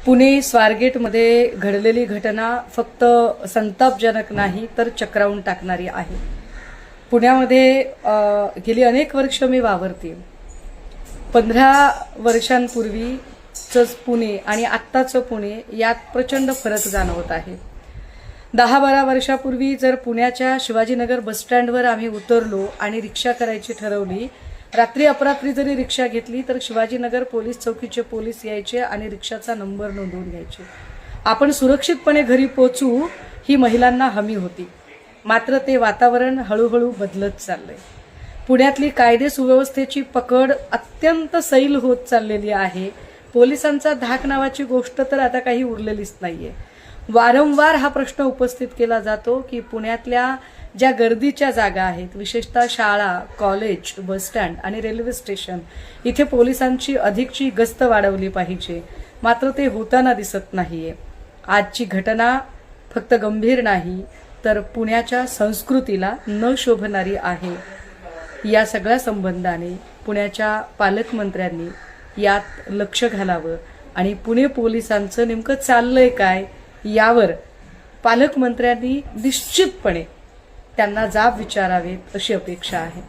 पुणे स्वारगेटमध्ये घडलेली घटना फक्त संतापजनक नाही तर चक्रावून टाकणारी आहे। पुण्यामध्ये गेली अनेक वर्ष मी वावरते। 15 वर्षांपूर्वीचं पुणे आणि आत्ताचं पुणे यात प्रचंड फरक जाणवत आहे। 10-12 वर्षापूर्वी जर पुण्याच्या शिवाजीनगर बसस्टँडवर आम्ही उतरलो आणि रिक्षा करायची ठरवली, रात्री अपरात्री जरी रिक्षा घेतली तर शिवाजीनगर पोलीस चौकीचे पोलीस यायचे आणि रिक्षाचा नंबर नोंदवून घ्यायचे। आपण सुरक्षितपणे घरी पोहोचू ही महिलांना हमी होती। मात्र ते वातावरण हळूहळू बदलत चाललंय। पुण्यातली कायदे सुव्यवस्थेची पकड अत्यंत सैल होत चाललेली आहे। पोलिसांचा धाक नावाची गोष्ट तर आता काही उरलेलीच नाहीये। वारंवार हा प्रश्न उपस्थित केला जातो की पुण्यातल्या ज्या गर्दीच्या जागा आहेत, विशेषतः शाळा, कॉलेज, बसस्टँड आणि रेल्वे स्टेशन, इथे पोलिसांची अधिकची गस्त वाढवली पाहिजे। मात्र ते होताना दिसत नाहीये। आजची घटना फक्त गंभीर नाही तर पुण्याच्या संस्कृतीला न शोभणारी आहे। या सगळ्या संबंधाने पुण्याच्या पालकमंत्र्यांनी यात लक्ष घालावं आणि पुणे पोलिसांचं नेमकं चाललंय काय यावर पालकमंत्र्यांनी निश्चितपणे त्यांना जाब विचारावेत अशी अपेक्षा आहे।